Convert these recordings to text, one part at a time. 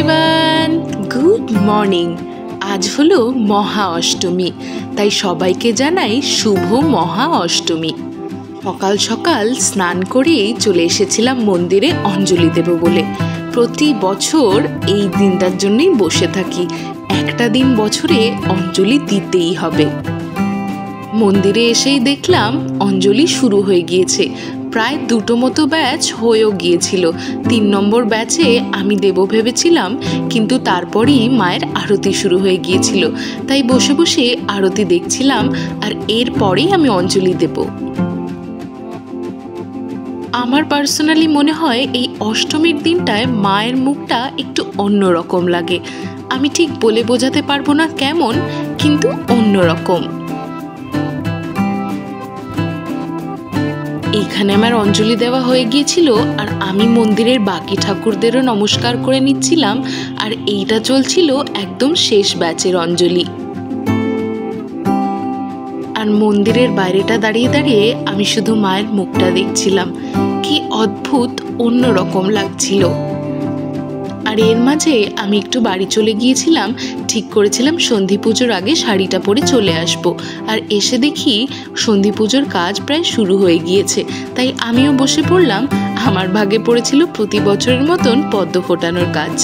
Everyone, good morning. আজ হলো মহা অষ্টমী, তাই সবাইকে জানাই শুভ মহা অষ্টমী। সকাল সকাল স্নান করেই চলে এসেছিলাম মন্দিরে অঞ্জলি দেব বলে। প্রতি বছর এই দিনটার জন্যই বসে থাকি, একটা দিন বছরে অঞ্জলি দিতেই হবে। মন্দিরে এসেই দেখলাম অঞ্জলি শুরু হয়ে গিয়েছে। প্রায় দুটো মতো ব্যাচ হয়েও গিয়েছিল। 3 নম্বর ব্যাচে আমি দেব ভেবেছিলাম, কিন্তু তারপরেই মায়ের আরতি শুরু হয়ে গিয়েছিল, তাই বসে বসে আরতি দেখছিলাম, আর এরপরেই আমি অঞ্জলি দেব। আমার পার্সোনালি মনে হয় এই অষ্টমীর দিনটায় মায়ের মুখটা একটু অন্যরকম লাগে। আমি ঠিক বলে বোঝাতে পারবো না কেমন, কিন্তু অন্যরকম। এখানে আমার অঞ্জলি দেওয়া হয়ে গিয়েছিল, আর আমি মন্দিরের বাকি ঠাকুরদেরও নমস্কার করে নিচ্ছিলাম, আর এইটা চলছিল একদম শেষ ব্যাচের অঞ্জলি। আর মন্দিরের বাইরেটা দাঁড়িয়ে দাঁড়িয়ে আমি শুধু মায়ের মুখটা দেখছিলাম, কি অদ্ভুত অন্যরকম লাগছিল। আর এর মাঝে আমি একটু বাড়ি চলে গিয়েছিলাম, ঠিক করেছিলাম সন্ধি পুজোর আগে শাড়িটা পরে চলে আসব। আর এসে দেখি সন্ধি পুজোর কাজ প্রায় শুরু হয়ে গিয়েছে, তাই আমিও বসে পড়লাম। আমার ভাগে পড়েছিল প্রতি বছরের মতন পদ্ম ফোটানোর কাজ।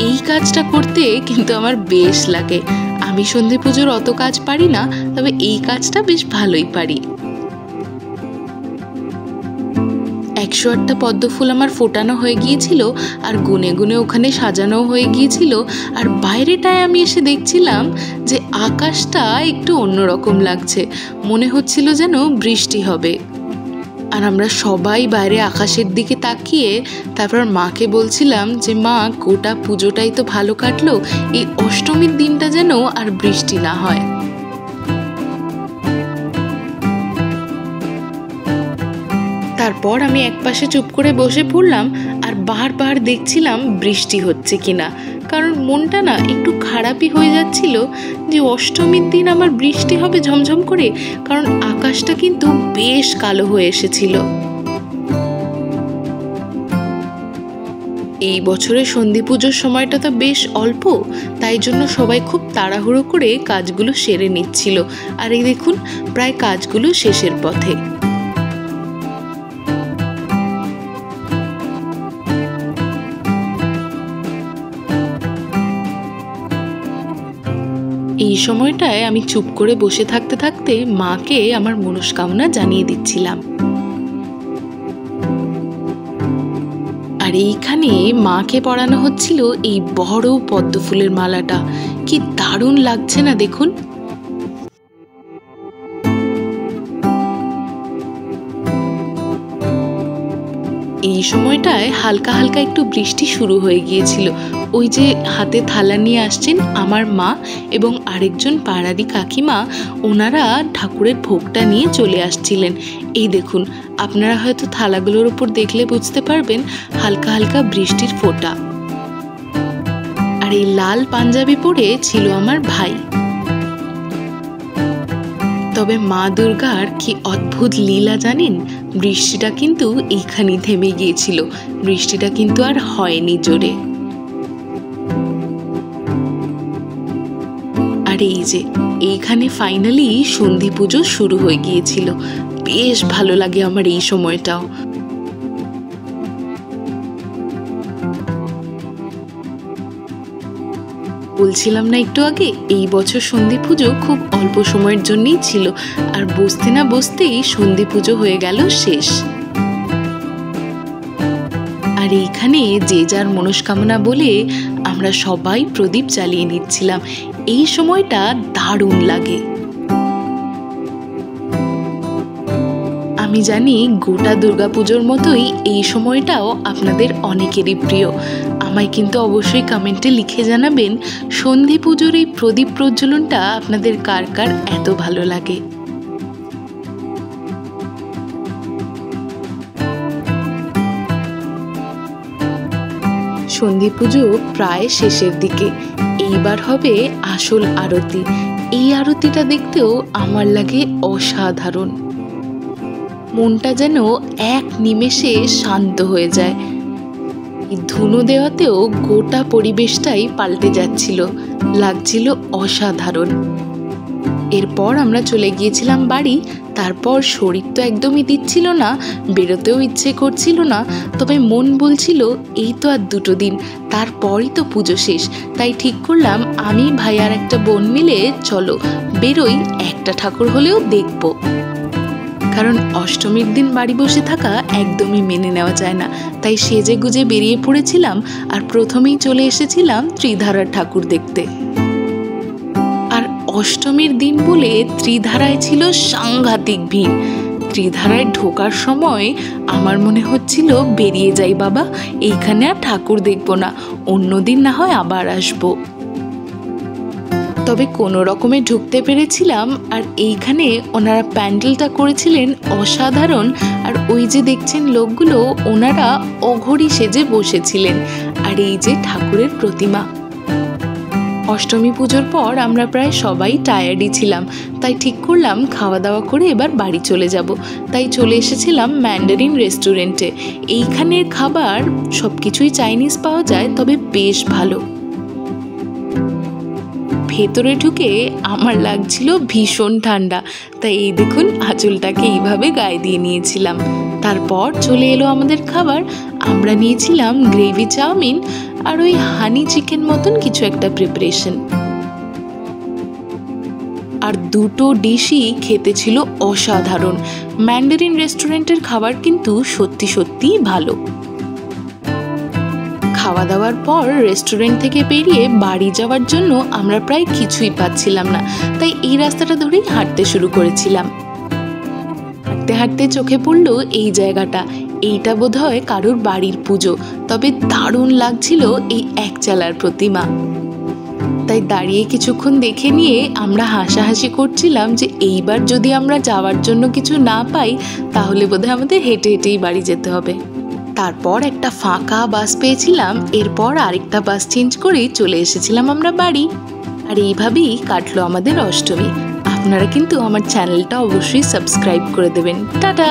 এই কাজটা করতে কিন্তু আমার বেশ লাগে। আমি সন্ধি পুজোর অত কাজ পারি না, তবে এই কাজটা বেশ ভালোই পারি। 108টা পদ্ম ফুল আমার ফোটানো হয়ে গিয়েছিল, আর গুনে গুনে ওখানে সাজানো হয়ে গিয়েছিল। আর বাইরেটায় আমি এসে দেখছিলাম যে আকাশটা একটু অন্যরকম লাগছে, মনে হচ্ছিল যেন বৃষ্টি হবে। আর আমরা সবাই বাইরে আকাশের দিকে তাকিয়ে তারপর মাকে বলছিলাম যে মা, গোটা পুজোটাই তো ভালো কাটলো, এই অষ্টমীর দিনটা যেন আর বৃষ্টি না হয়। তারপর আমি একপাশে চুপ করে বসে পড়লাম, আর বারবার দেখছিলাম বৃষ্টি হচ্ছে কিনা, কারণ মনটা না একটু খারাপই হয়ে যাচ্ছিল যে অষ্টমীর দিন আমার বৃষ্টি হবে ঝমঝম করে, কারণ আকাশটা কিন্তু বেশ কালো হয়ে এসেছিল। এই বছরের সন্ধি পুজোর সময়টা তো বেশ অল্প, তাই জন্য সবাই খুব তাড়াহুড়ো করে কাজগুলো সেরে নিচ্ছিল। আর এই দেখুন, প্রায় কাজগুলো শেষের পথে। এই সময়টায় আমি চুপ করে বসে থাকতে থাকতে মাকে আমার মনস্কামনা জানিয়ে দিচ্ছিলাম। আর এইখানে মাকে পরানো হচ্ছিল এই বড় পদ্ম ফুলের মালাটা। কি দারুণ লাগছে না দেখুন। এই সময়টায় হালকা হালকা একটু বৃষ্টি শুরু হয়ে গিয়েছিল। ওই যে হাতে থালা নিয়ে আসছেন আমার মা এবং আরেকজন পাড়ারি কাকিমা, ওনারা ঠাকুরের ভোগটা নিয়ে চলে আসছিলেন। এই দেখুন, আপনারা হয়তো থালাগুলোর উপর দেখলে বুঝতে পারবেন হালকা হালকা বৃষ্টির ফোঁটা। আর এই লাল পাঞ্জাবি পরে ছিল আমার ভাই। তবে মা দুর্গার কি অদ্ভুত লীলা জানেন, বৃষ্টিটা কিন্তু এইখানেই থেমে গিয়েছিল, বৃষ্টিটা কিন্তু আর হয়নি জোরে। আর এই যে এইখানে ফাইনালি সন্ধি পুজো শুরু হয়ে গিয়েছিল। বেশ ভালো লাগে আমার এই সময়টাও। বলছিলাম না একটু আগে, এই বছর সন্ধি পুজো খুব অল্প সময়ের জন্যই ছিল, আর বসতে না বসতেই সন্ধি পুজো হয়ে গেল শেষ। আর এইখানে যে যার মনস্কামনা বলে আমরা সবাই প্রদীপ জ্বালিয়ে নিচ্ছিলাম। এই সময়টা দারুণ লাগে। আমি জানি গোটা দুর্গাপুজোর মতোই এই সময়টাও আপনাদের অনেকেরই প্রিয়। আমায় কিন্তু অবশ্যই কমেন্টে লিখে জানাবেন সন্ধি পুজোর এই প্রদীপ প্রজ্বলনটা আপনাদের কার কার এত ভালো লাগে। সন্ধি পুজো প্রায় শেষের দিকে, এইবার হবে আসল আরতি। এই আরতিটা দেখতেও আমার লাগে অসাধারণ। মনটা যেন এক নিমেষে শান্ত হয়ে যায়। এই ধুনো দেওয়াতেও গোটা পরিবেশটাই পাল্টে যাচ্ছিল, লাগছিল অসাধারণ। এরপর আমরা চলে গিয়েছিলাম বাড়ি। তারপর শরীর তো একদমই দিচ্ছিল না, বেরোতেও ইচ্ছে করছিল না, তবে মন বলছিল এই তো আর 2 দিন, তারপরই তো পুজো শেষ। তাই ঠিক করলাম আমি, ভাই আর একটা বোন মিলে চলো বেরোই, একটা ঠাকুর হলেও দেখবো। কারণ অষ্টমীর দিন বাড়ি বসে থাকা একদমই মেনে নেওয়া যায় না, তাই সেজে গুজে বেরিয়ে পড়েছিলাম আর প্রথমেই চলে এসেছিলাম ত্রিধারার ঠাকুর দেখতে। আর অষ্টমীর দিন বলে ত্রিধারায় ছিল সাংঘাতিক ভিড়। ত্রিধারায় ঢোকার সময় আমার মনে হচ্ছিল বেরিয়ে যাই বাবা, এইখানে আর ঠাকুর দেখব না, অন্যদিন না হয় আবার আসবো। তবে কোনো রকমে ঢুকতে পেরেছিলাম। আর এইখানে ওনারা প্যান্ডেলটা করেছিলেন অসাধারণ। আর ওই যে দেখছেন লোকগুলো, ওনারা অঘরী সেজে বসেছিলেন। আর এই যে ঠাকুরের প্রতিমা। অষ্টমী পুজোর পর আমরা প্রায় সবাই টায়ার্ডই ছিলাম, তাই ঠিক করলাম খাওয়া দাওয়া করে এবার বাড়ি চলে যাব। তাই চলে এসেছিলাম ম্যান্ডারিন রেস্টুরেন্টে। এইখানের খাবার সব কিছুই চাইনিজ পাওয়া যায়, তবে বেশ ভালো। ভেতরে ঢুকে আমার লাগছিল ভীষণ ঠান্ডা, তাই এই দেখুন আঁচলটাকে এইভাবে গায়ে দিয়ে নিয়েছিলাম। তারপর চলে এলো আমাদের খাবার। আমরা নিয়েছিলাম গ্রেভি চাউমিন আর ওই হানি চিকেন মতন কিছু একটা প্রিপারেশন। আর দুটো ডিশই খেতে ছিল অসাধারণ। ম্যান্ডারিন রেস্টুরেন্টের খাবার কিন্তু সত্যি সত্যিই ভালো। খাওয়া দাওয়ার পর রেস্টুরেন্ট থেকে বেরিয়ে বাড়ি যাওয়ার জন্য আমরা প্রায় কিছুই পাচ্ছিলাম না, তাই এই রাস্তাটা ধরেই হাঁটতে শুরু করেছিলাম। হাঁটতে হাঁটতে চোখে পড়লো এই জায়গাটা। এইটা বোধহয় কারোর বাড়ির পুজো, তবে দারুণ লাগছিল এই একচালার প্রতিমা। তাই দাঁড়িয়ে কিছুক্ষণ দেখে নিয়ে আমরা হাসাহাসি করছিলাম যে এইবার যদি আমরা যাওয়ার জন্য কিছু না পাই, তাহলে বোধহয় আমাদের হেঁটে হেঁটেই বাড়ি যেতে হবে। তারপর একটা ফাঁকা বাস পেয়েছিলাম, এরপর আরেকটা বাস চেঞ্জ করেই চলে এসেছিলাম আমরা বাড়ি। আর এইভাবেই কাটলো আমাদের অষ্টমী। আপনারা কিন্তু আমার চ্যানেলটা অবশ্যই সাবস্ক্রাইব করে দেবেন। টাটা।